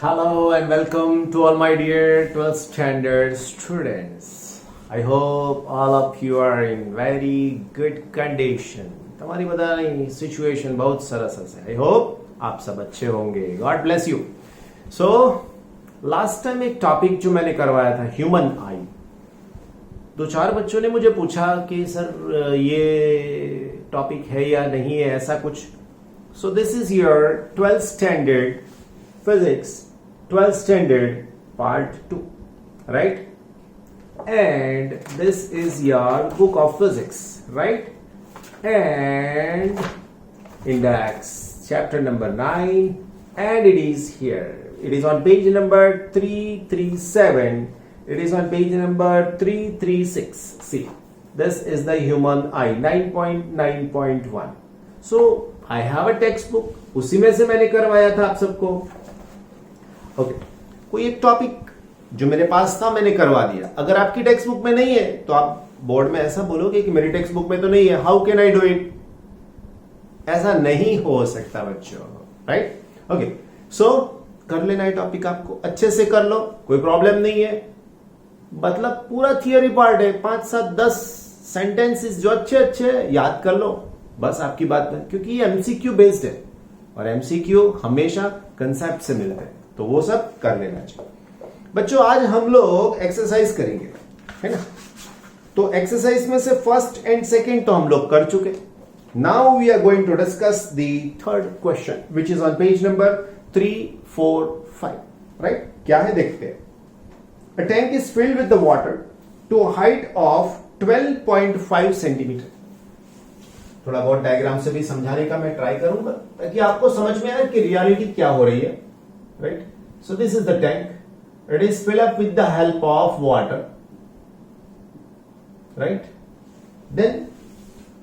Hello and welcome to all my dear 12th standard students. I hope all of you are in very good condition. તમારી બધાની situation બહુ સરસ હશે. I hope आप सब अच्छे होंगे. God bless you. So last time एक टॉपिक जो मैंने करवाया था ह्यूमन आई. दो चार बच्चों ने मुझे पूछा कि सर ये टॉपिक है या नहीं है ऐसा कुछ. So this is your 12th standard physics 12th standard part 2, right? And this is your book of physics, right? And index chapter number 9, and it is here. It is on page number 337. It is on page number 336. See, this is the human eye 9.9.1. So I have a textbook. उसी में से मैंने करवाया था आप सबको. Okay कोई एक टॉपिक जो मेरे पास था मैंने करवा दिया. अगर आपकी टेक्स्ट बुक में नहीं है तो आप बोर्ड में ऐसा बोलोगे कि मेरी टेक्स्ट बुक में तो नहीं है. How can I do it? ऐसा नहीं हो सकता बच्चों, राइट? ओके सो कर लेना है टॉपिक, आपको अच्छे से कर लो, कोई प्रॉब्लम नहीं है. मतलब पूरा थियरी पार्ट है, 5 7 10 सेंटेंसेस जो अच्छे अच्छे याद कर लो, बस आपकी बात में. क्योंकि ये एमसीक्यू बेस्ड है और एमसीक्यू हमेशा कंसेप्ट से मिलते हैं, तो वो सब कर लेना चाहिए. बच्चों आज हम लोग एक्सरसाइज करेंगे, है ना? तो एक्सरसाइज में से फर्स्ट एंड सेकंड तो हम लोग कर चुके. Now we are going to discuss the third question which is on page number 3, 4, 5, right? क्या है देखते हैं. A tank is filled with the water to height of 12.5 centimetre. थोड़ा बहुत डायग्राम से भी समझाने का मैं ट्राई करूंगा ताकि आपको समझ में आए कि रियलिटी क्या हो रही है, right? So this is the tank. It is filled up with the help of water, right? Then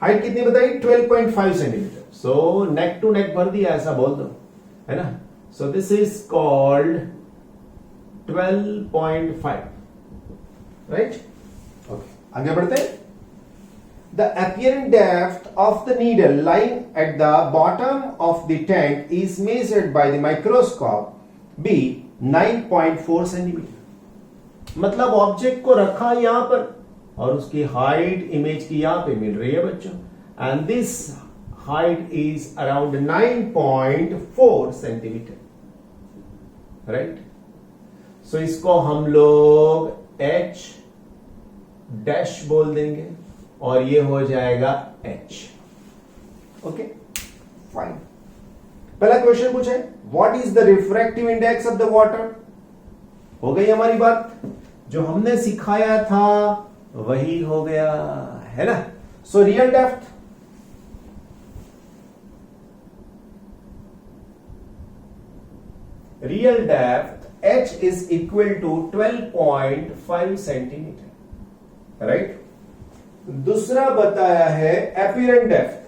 height कितनी बताई? 12.5 centimetre. So neck to neck भर दिया ऐसा बोल दो, है ना? So this is called 12.5, right? Okay. आगे बढ़ते हैं. The apparent depth of the needle lying at the bottom of the tank is measured by the microscope be 9.4 centimetre. मतलब ऑब्जेक्ट को रखा यहां पर और उसकी हाइट इमेज की यहां पे मिल रही है बच्चों, and this height is around 9.4 centimetre, right? So इसको हम लोग H डैश बोल देंगे और ये हो जाएगा H. Okay fine. पहला क्वेश्चन पूछे what is the refractive index of the water. हो गई हमारी बात, जो हमने सिखाया था वही हो गया, है ना? So real depth, real depth H is equal to 12.5 centimetre, right? दूसरा बताया है अपीरेंट डेप्थ.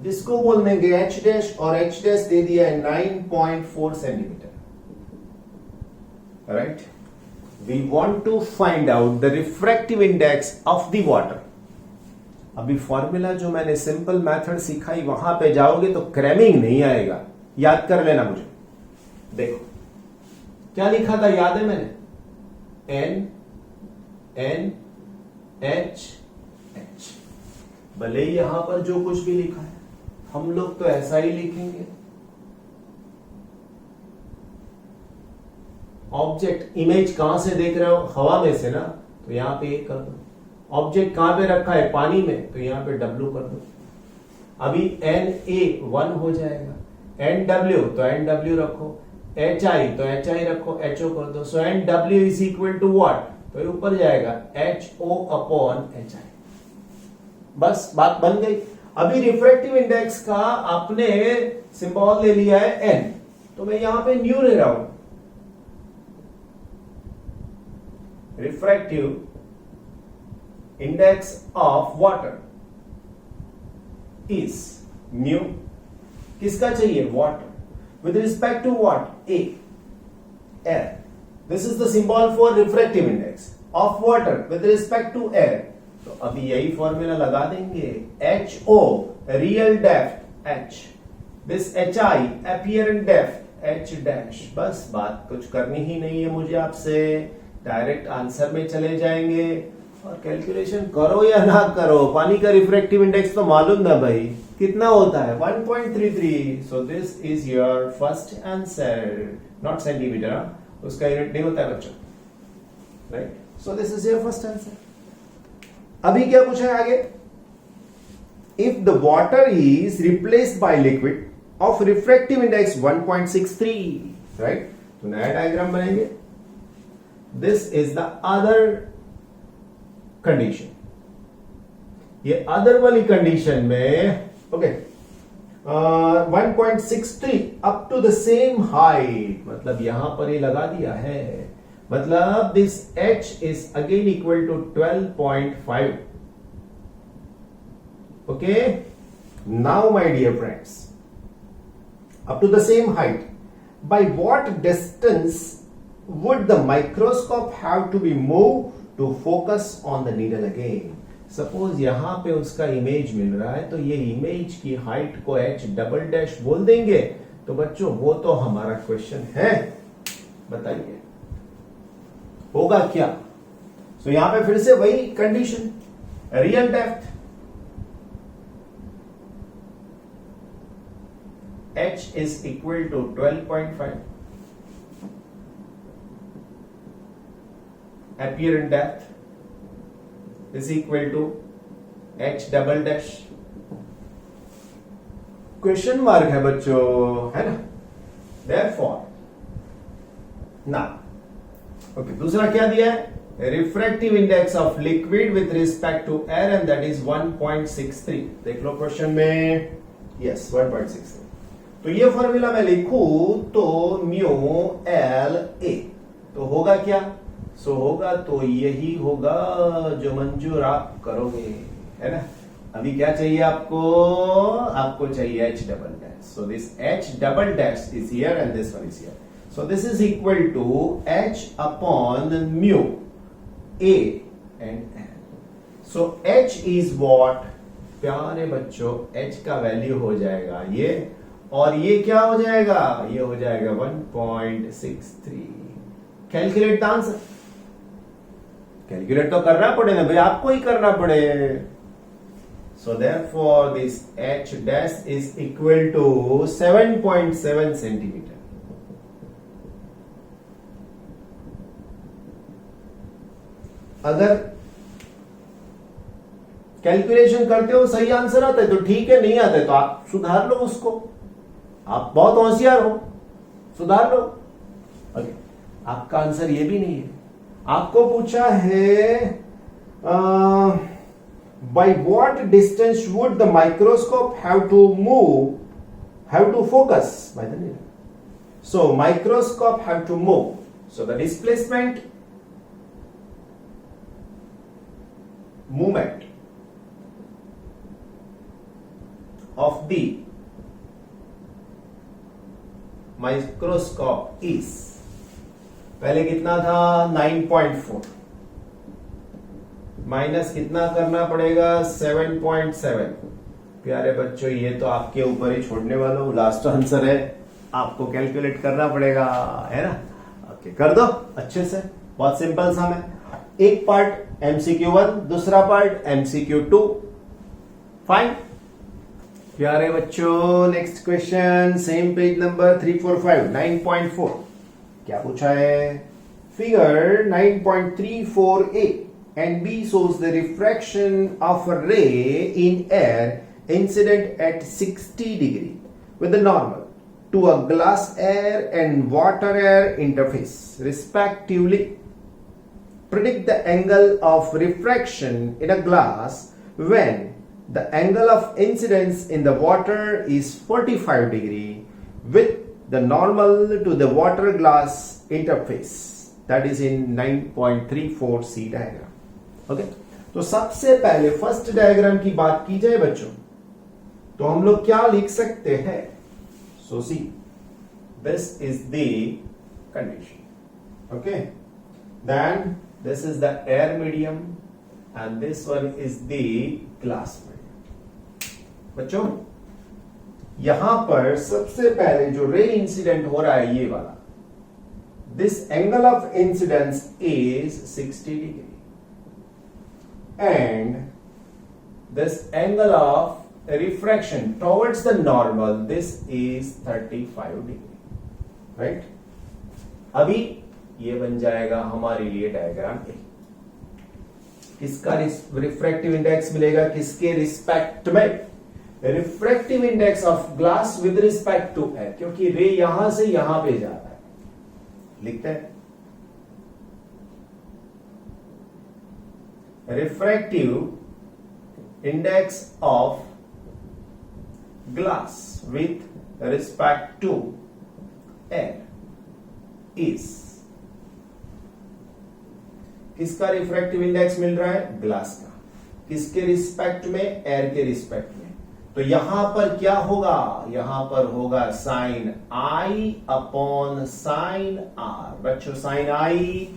जिसको बोल देंगे H डैश, और H डैश दे दिया है 9.4 centimetre, right? We want to find out the refractive index of the water. अभी फॉर्मूला जो मैंने सिंपल मेथड सिखाई वहां पे जाओगे तो क्रैमिंग नहीं आएगा, याद कर लेना मुझे. देखो क्या लिखा था, याद है मैंने? N N H H. भले ही यहां पर जो कुछ भी लिखा है हम लोग तो ऐसा ही लिखेंगे. ऑब्जेक्ट इमेज कहां से देख रहे हो? हवा में से ना, तो यहां पे कर दो. ऑब्जेक्ट कहां पे रखा है? पानी में, तो यहां पे W कर दो. अभी NA 1 हो जाएगा, NW तो NW रखो, HI तो HI रखो, HO कर दो. So NW is equal to what? तो ये ऊपर जाएगा HO अपॉन HI. बस बात बन गई. अभी रिफ्रैक्टिव इंडेक्स का आपने सिंबल ले लिया है N, तो मैं यहां पे न्यू ले रहा हूं. Refractive index of water is mu. किसका चाहिए? Water. With respect to what? A, air. This is the symbol for refractive index. Of water with respect to air, तो अभी यही फॉर्मूला लगा देंगे, HO real depth H, this HI apparent depth H dash. बस बात कुछ करनी ही नहीं है मुझे आपसे, डायरेक्ट आंसर में चले जाएंगे और कैलकुलेशन करो या ना करो, पानी का रिफ्रैक्टिव इंडेक्स तो मालूम ना भाई कितना होता है, 1.33। So this is your first answer, not centimetre, उसका यूनिट नहीं होता है बच्चों, right. So this is your first answer. अभी क्या पूछा है आगे, if the water is replaced by liquid of refractive index 1.63, right. तो नया डायग्राम बनाएंगे, this is the other condition, ये अदर वाली कंडीशन में okay 1.63 up to the same height, मतलब यहां पर ये लगा दिया है, मतलब this H is again equal to 12.5। Okay, now my dear friends, up to the same height, by what distance would the microscope have to be move to focus on the needle again. Suppose यहां पे उसका image मिल रहा है, तो ये image की height को H double dash बोल देंगे। तो बच्चों वो तो हमारा क्वेश्चन है, बताइए होगा क्या। सो यहां पे फिर से वही condition, real depth H is equal to 12.5, apparent depth is equal to H double dash. Question mark है बच्चों, है ना, therefore ना ओके। दूसरा क्या दिया है, refractive index of liquid with respect to air and that is 1.63। देख लो क्वेश्चन में, यस 1.63। तो ये फॉर्मूला मैं लिखूं तो म्यू एल ए, तो होगा क्या, सो होगा तो यही होगा जो मंजूर आप करोगे, है ना। अभी क्या चाहिए आपको, आपको चाहिए H double dash. So this H double dash is here and this one is here, so this is equal to H upon mu A and L। So H is what, प्यारे बच्चों H का value हो जाएगा ये, और ये क्या हो जाएगा, ये हो जाएगा 1.63। कैलकुलेट द आंसर, कैलकुलेट तो करना पड़ेगा भाई, आपको ही करना पड़े। So therefore this H dash is equal to 7.7 centimetre. अगर कैलकुलेशन करते हो सही आंसर आता है तो ठीक है, नहीं आता है तो आप सुधार लो उसको, आप बहुत होशियार हो, सुधार लो। ओके, आपका आंसर ये भी नहीं है, आपको पूछा है by what distance would the microscope have to move, have to focus by the needle. So microscope have to move, so the displacement movement of the microscope is, पहले कितना था 9.4 माइनस कितना करना पड़ेगा 7.7। प्यारे बच्चों ये तो आपके ऊपर ही छोड़ने वाला हूं, लास्ट आंसर है, आपको कैलकुलेट करना पड़ेगा, है ना। ओके, कर दो अच्छे से, बहुत सिंपल सा है। एक पार्ट MCQ1, दूसरा पार्ट MCQ2, फाइन। प्यारे बच्चों next question, same page number 345, 9.4। क्या पूछा है, figure 9.34A and B shows the refraction of a ray in air incident at 60 degree with the normal to a glass air and water air interface respectively. Predict the angle of refraction in a glass when the angle of incidence in the water is 45 degree with the normal to the water glass interface, that is in 9.34C diagram. Okay, तो सबसे पहले first diagram की बात की जाए बच्चों, तो हम लोग क्या लिख सकते हैं, so see this is the condition. Okay, then This is the air medium and this one is the glass medium. बच्चों यहां पर सबसे पहले जो रे इंसिडेंट हो रहा है ये वाला, this angle of incidence is 60 degree and this angle of refraction towards the normal, this is 35 degree, right? अभी ये बन जाएगा हमारे लिए डायग्राम ए। किसका रिफ्रैक्टिव इंडेक्स मिलेगा, किसके रिस्पेक्ट में? Refractive index of glass with respect to air, क्योंकि रे यहां से यहां पे जा रहा है। लिखते हैं refractive index of glass with respect to air is, किसका रिफ्रैक्टिव इंडेक्स मिल रहा है? ग्लास का। किसके रिस्पेक्ट में? एयर के रिस्पेक्ट में। तो यहां पर क्या होगा? यहां पर होगा sine I upon sine R. बच्चों साइन आई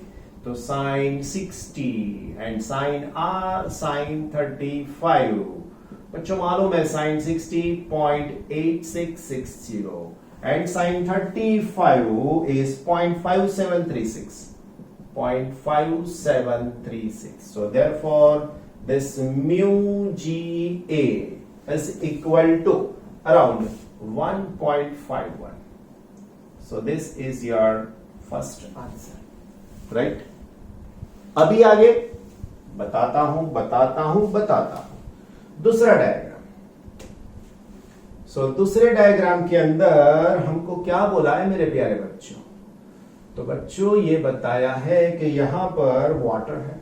तो साइन 60 एंड साइन आर साइन 35। बच्चों मालूम है sine 60 0.8660 and sine 35 is 0.5736। 0.5736. So therefore this mu GA is equal to around 1.51. So this is your first answer, right? अभी आगे बताता हूं दूसरा डायग्राम। दूसरे डायग्राम के अंदर हमको क्या बोला है मेरे प्यारे बच्चों? तो बच्चों ये बताया है कि यहां पर वाटर है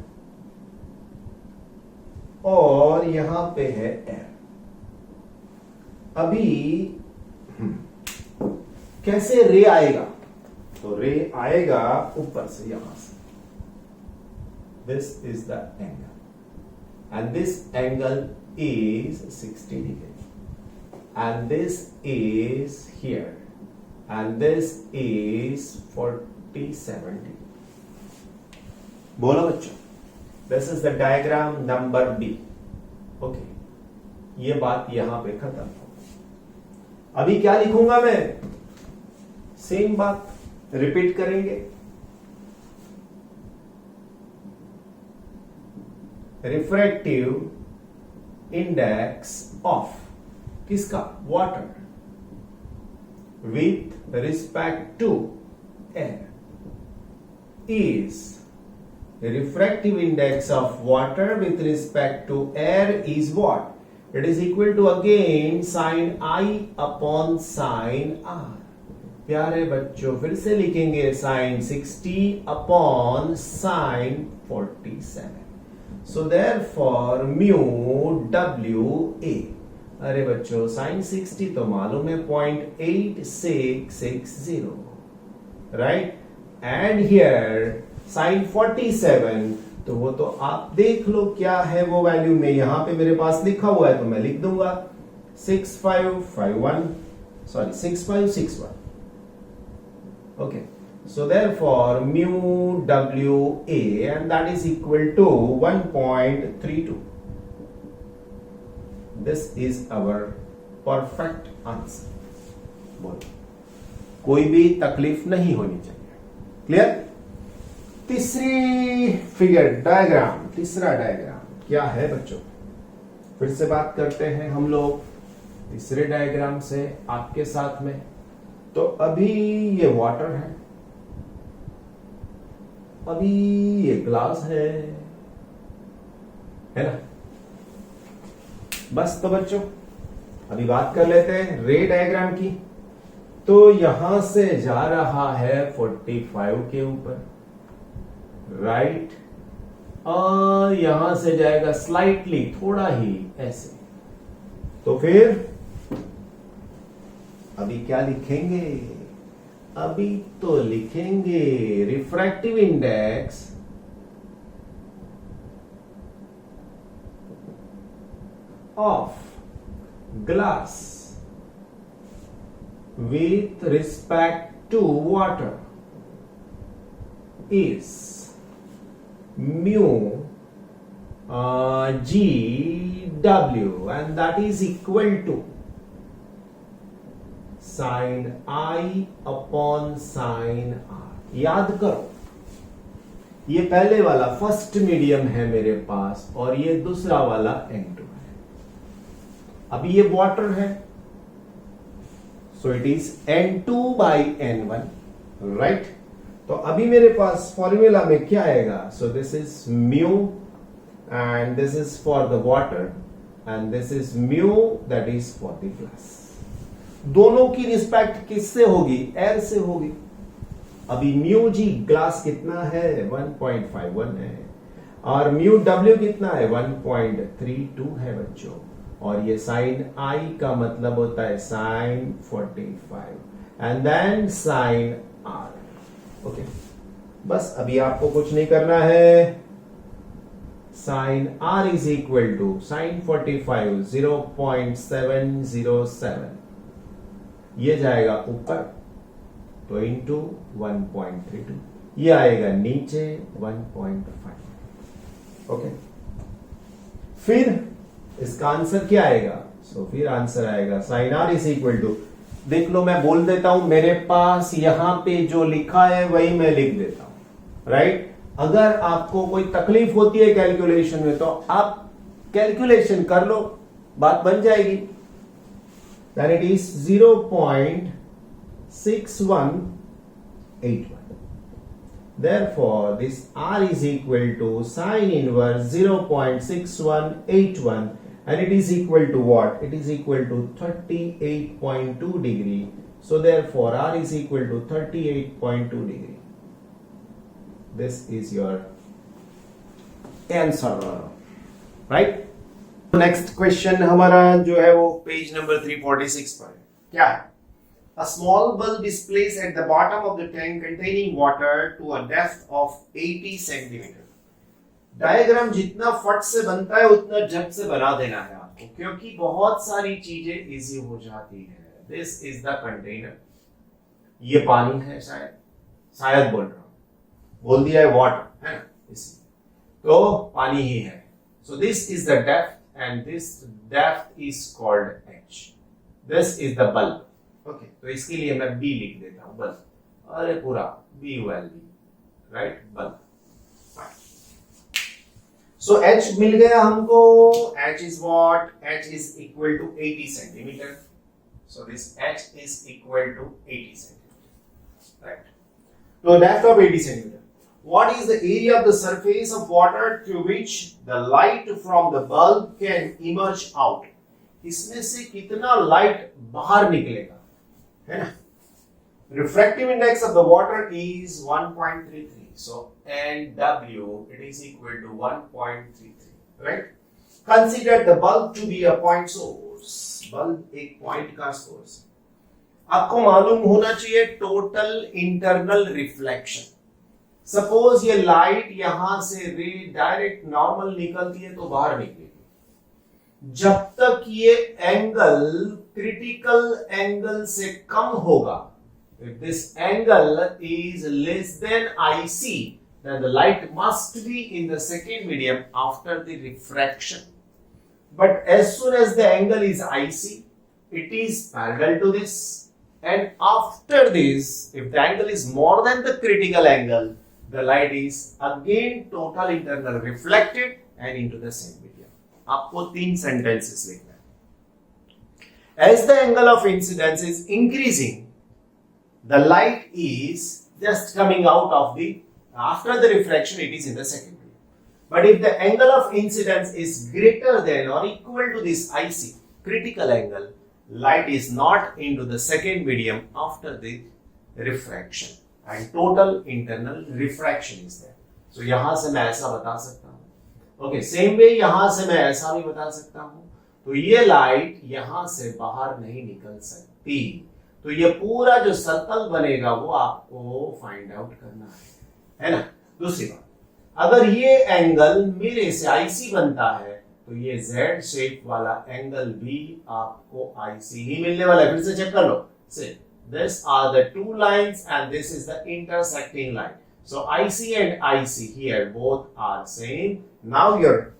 और यहां पे है एयर। अभी कैसे रे आएगा? तो रे आएगा ऊपर से, यहां से। This is the angle and this angle is 60 degree and this is here and this is 47 degree. बोलो बच्चों, this is the diagram number B. Okay, ये बात यहां पे खत्म हो। अभी क्या लिखूंगा मैं? सेम बात रिपीट करेंगे। रिफ्रैक्टिव इंडेक्स ऑफ किसका? Water with respect to air is refractive index of water with respect to air is what? It is equal to again sin I upon sin R। प्यारे बच्चों फिर से लिखेंगे sin 60 upon sin 47। So therefore mu WA, अरे बच्चों sin 60 तो मालूम है 0.8660, राइट? एंड हियर साइन 47, तो वो तो आप देख लो क्या है वो वैल्यू में यहां पे मेरे पास लिखा हुआ है, तो मैं लिख दूंगा 6561। Okay, so therefore mu WA and that is equal to 1.32। This is our perfect answer. बोलो, कोई भी तकलीफ नहीं होनी चाहिए। क्लियर? तीसरी फिगर डायग्राम, तीसरा डायग्राम क्या है बच्चों? फिर से बात करते हैं हम लोग तीसरे डायग्राम से आपके साथ में। तो अभी ये वाटर है, अभी ये ग्लास है ना? बस तो बच्चों अभी बात कर लेते हैं रे डायग्राम की। तो यहां से जा रहा है 45 के ऊपर, राइट? और यहां से जाएगा स्लाइटली, थोड़ा ही ऐसे। तो फिर अभी क्या लिखेंगे? अभी तो लिखेंगे refractive index of glass with respect to water is mu GW, and that is equal to sin I upon sin R. याद करो, ये पहले वाला फर्स्ट मीडियम है मेरे पास और ये दूसरा वाला N2 है. अभी ये वाटर है, so it is N2 by N1, right. तो अभी मेरे पास फॉर्मूला में क्या आएगा? सो this is mu and this is for the water and this is mu that is for the glass. दोनों की रिस्पेक्ट किससे होगी? एयर से होगी. अभी म्यू जी ग्लास कितना है? 1.51 है और म्यू डब्ल्यू कितना है? 1.32 है बच्चों. और ये साइन आई का मतलब होता है sine 45 and then sine R. Okay, बस अभी आपको कुछ नहीं करना है. Sine R is equal to sine 45 0.707, ये जाएगा ऊपर तो इंटू 1.32, ये आएगा नीचे 1.5. ओके, फिर इसका आंसर क्या आएगा? सो फिर आंसर आएगा sine R is equal to, देख लो मैं बोल देता हूं, मेरे पास यहां पे जो लिखा है वही मैं लिख देता हूं, राइट. अगर आपको कोई तकलीफ होती है कैलकुलेशन में तो आप कैलकुलेशन कर लो, बात बन जाएगी. That it is 0.6181. Therefore, this R is equal to sine inverse 0.6181 and it is equal to what? It is equal to 38.2 degree. So therefore, R is equal to 38.2 degree. This is your answer, right? Next question हमारा जो है वो page number 346 पर क्या है? A small bulb is placed at the bottom of the tank containing water to a depth of 80 centimeter. Diagram जितना फट से बनता है उतना झट से बना देना है आपको, क्योंकि बहुत सारी चीजें इजी हो जाती है. This is the container. ये पानी है, शायद बोल रहा हूं, बोल दिया है वाटर है ना, इसलिए तो पानी ही है. सो this is the depth and this depth is called H. This is the bulb. Okay, तो इसके लिए मैं B लिख देता हूं, बल्ब. अरे पूरा BULB, राइट, बल्ब. सो H मिल गया हमको. H is what? H is equal to 80 centimeter. So this H is equal to 80 centimeter, right? So depth of 80 centimeter. What is the area of the surface of water through which the light from the bulb can emerge out? इसमें से कितना light बाहर निकलेगा, है ना? Refractive index of the water is 1.33. So NW it is equal to 1.33, right? Consider the bulb to be a point source. Bulb एक point का source. आपको मालूम होना चाहिए टोटल इंटरनल रिफ्लेक्शन. सपोज ये लाइट यहां से रे डायरेक्ट नॉर्मल निकलती है तो बाहर निकलेगी. जब तक ये एंगल क्रिटिकल एंगल से कम होगा, if this angle is less than IC, then the light must be in the second medium after the refraction. But as soon as the angle is IC, it is parallel to this, and after this, if the angle is more than the critical angle, the light is again total internal reflected and into the same medium. आपको 3 sentences लिखना है. As the angle of incidence is increasing, the light is just coming out of the, after the refraction it is in the second medium. But if the angle of incidence is greater than or equal to this IC critical angle, light is not into the second medium after the refraction and total internal refraction is there. So यहां से मैं ऐसा बता सकता हूं. Okay, same way यहां से मैं ऐसा भी बता सकता हूं. तो ये लाइट यहां से बाहर नहीं निकल सकती. तो ये पूरा जो सर्कल बनेगा वो आपको फाइंड आउट करना है ना. दूसरी बात, अगर ये एंगल मेरे से आईसी बनता है तो ये जेड शेप वाला एंगल भी आपको आईसी ही मिलने वाला है. फिर से चेक कर लो. Say this are the 2 lines and this is the intersecting line. So IC and IC here both are same. Now your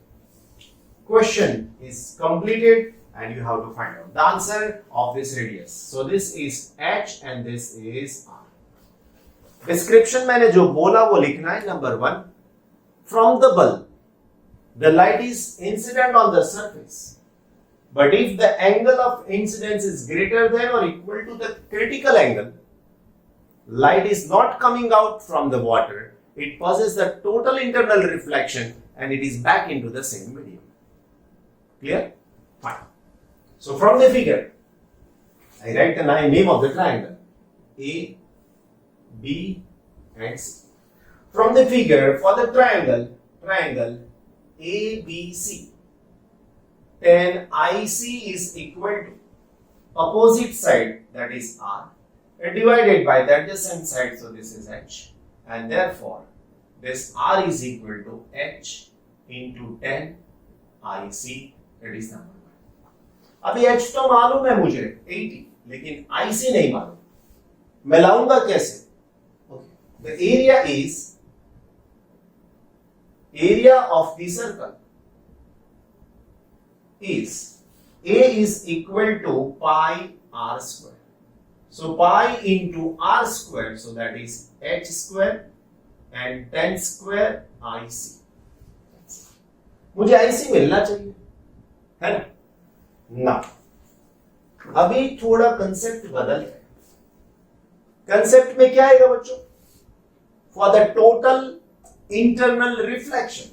question is completed and you have to find out the answer of this radius. So this is H and this is R. Description मैंने जो बोला वो लिखना है. Number 1, from the bulb the light is incident on the surface, but if the angle of incidence is greater than or equal to the critical angle, light is not coming out from the water, it passes the total internal reflection and it is back into the same medium. Clear? Fine. So from the figure, I write the name of the triangle A, B and C. From the figure, for the triangle ABC, then IC is equal to opposite side, that is R, divided by the adjacent side, so this is H, and therefore this R is equal to H into 10 IC, that is number 1. अभी H तो मालूम है मुझे 80, लेकिन IC नहीं मालूम. मैं लाऊंगा कैसे? Okay. The area is area of the circle is A is equal to pi R square. So pi into R square, so that is H square and 10 square IC. मुझे IC मिलना चाहिए, है ना? ना, अभी थोड़ा कंसेप्ट बदल है. कंसेप्ट में क्या आएगा बच्चों? For the total internal reflection.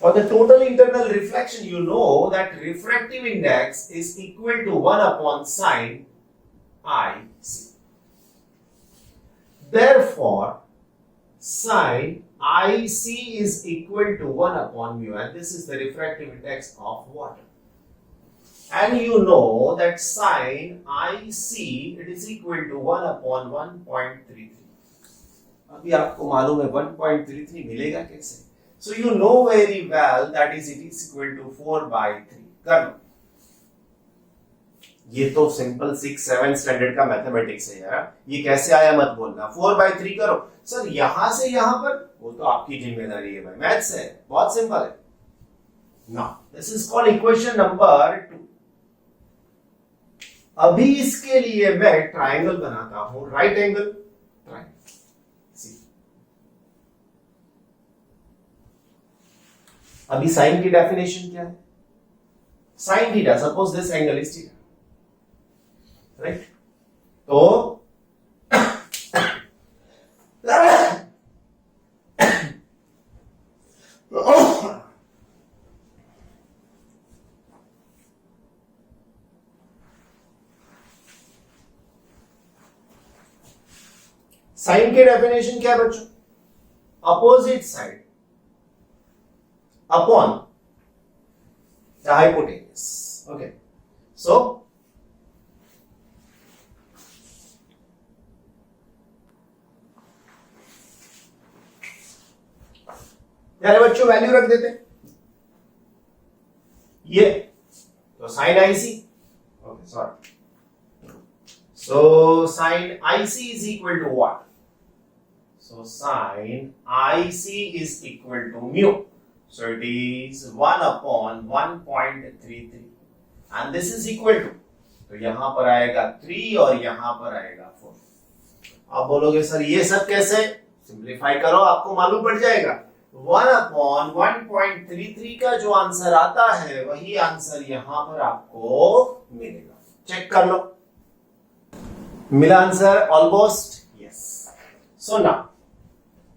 For the total internal reflection, you know that refractive index is equal to 1 upon sine IC. Therefore, sine IC is equal to 1 upon mu, and this is the refractive index of water. And you know that sine IC it is equal to 1 upon 1.33. अभी आपको मालूम है 1.33 मिलेगा कैसे? So you know very well that is it is equal to 4/3. कर लो. ये तो simple 6-7 standard का मैथमेटिक्स है यार. ये कैसे आया मत बोलना. 4/3 करो. सर यहां से यहां पर, वो तो आपकी जिम्मेदारी है भाई. मैथ्स है, बहुत सिंपल है. Now this is called equation number 2. अभी इसके लिए मैं ट्राइंगल बनाता हूं, राइट एंगल ट्राइंगल. अभी साइन की डेफिनेशन क्या है? Sine theta, suppose this angle is theta, right? तो साइन की डेफिनेशन क्या है बच्चों? Opposite side upon the hypotenuse. Okay, so यार बच्चों वैल्यू रख देते ये, तो sine IC. Okay sorry. So sin IC is equal to what? So sin IC is equal to mu. So it is 1 upon 1.33 and this is equal to, तो यहां पर आएगा 3 और यहां पर आएगा 4. आप बोलोगे सर ये सब कैसे? सिंप्लीफाई करो, आपको मालूम पड़ जाएगा. 1 upon 1.33 का जो आंसर आता है वही आंसर यहां पर आपको मिलेगा. चेक कर लो. मिला answer almost? Yes. So now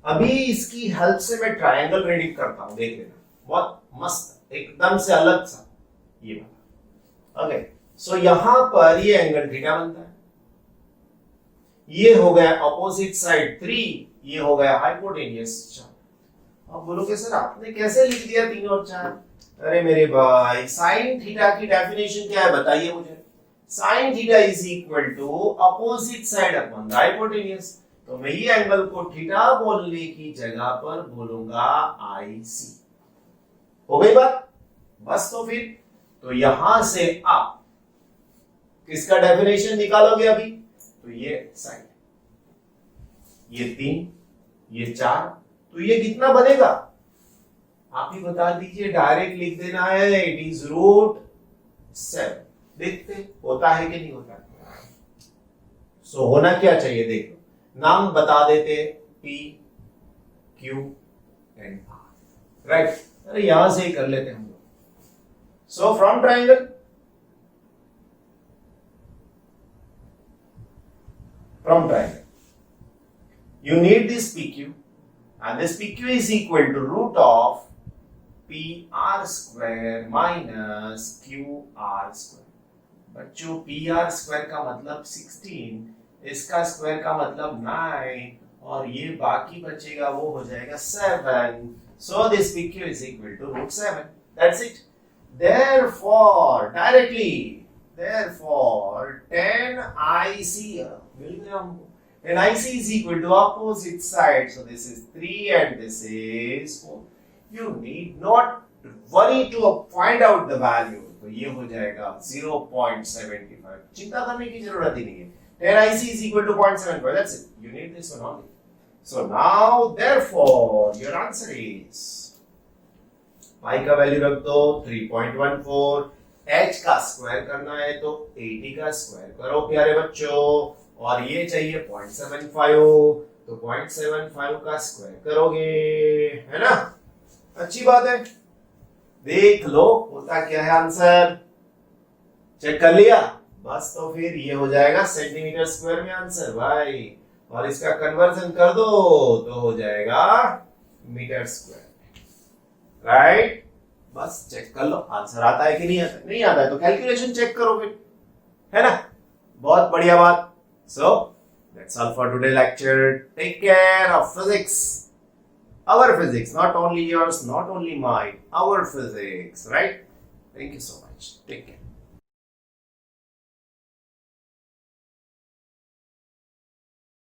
अभी इसकी हेल्प से मैं ट्रायंगल रेडी करता हूं. देख लेना, बहुत मस्त, एकदम से अलग सा ये वाला. ओके, सो यहां पर ये एंगल थीटा बनता है. ये हो गया अपोजिट साइड 3, ये हो गया हाइपोटेन्यूज 4. अब बोलोगे सर आपने कैसे लिख दिया 3 और 4? अरे मेरे भाई, साइन थीटा की डेफिनेशन क्या है बताइए मुझे. Sine theta is equal to opposite side upon the hypotenuse. तो मैं ये एंगल को थीटा बोलने की जगह पर बोलूंगा आईसी. हो गई बात? बस तो फिर तो यहां से आप किसका डेफिनेशन निकालोगे अभी? तो ये साइड, ये 3, ये 4, तो ये कितना बनेगा आप ही बता दीजिए। डायरेक्ट लिख देना है, इट इज √7। देखते होता है कि नहीं होता। सो होना क्या चाहिए देखो, नाम बता देते P, Q and R, right. अरे यहां से ही कर लेते हम लोग। So from triangle, you need this PQ, and this PQ is equal to √of PR square minus QR square। बच्चों PR square का मतलब 16, इसका स्क्वायर का मतलब 9, और ये बाकी बचेगा वो हो जाएगा 7। So this PQ is equal to √7। That's it। Therefore, directly, therefore 10IC मिल गया हमको। 10IC is equal to opposite side, so this is 3 and this is 4। You need not worry to find out the value। तो ये हो जाएगा 0.75। चिंता करने की जरूरत ही नहीं है। 10IC is equal to 0.75। That's it। You need this one only। So now, therefore, your answer is I का वैल्यू रख दो 3.14, H का स्क्वायर करना है तो 80 का स्क्वायर करो प्यारे बच्चों, और ये चाहिए 0.75, तो 0.75 का स्क्वायर करोगे, है ना। अच्छी बात है, देख लो होता क्या है आंसर। चेक कर लिया, बस तो फिर ये हो जाएगा सेंटीमीटर स्क्वायर में आंसर भाई, और इसका कन्वर्जन कर दो तो हो जाएगा मीटर स्क्वायर, राइट। बस चेक कर लो आंसर आता है कि नहीं आता। नहीं आता है तो कैलकुलेशन चेक करो फिर, है ना। बहुत बढ़िया बात। So that's all for today lecture. Take care of physics, our physics, not only yours, not only mine, our physics, right? Thank you so much. Take care.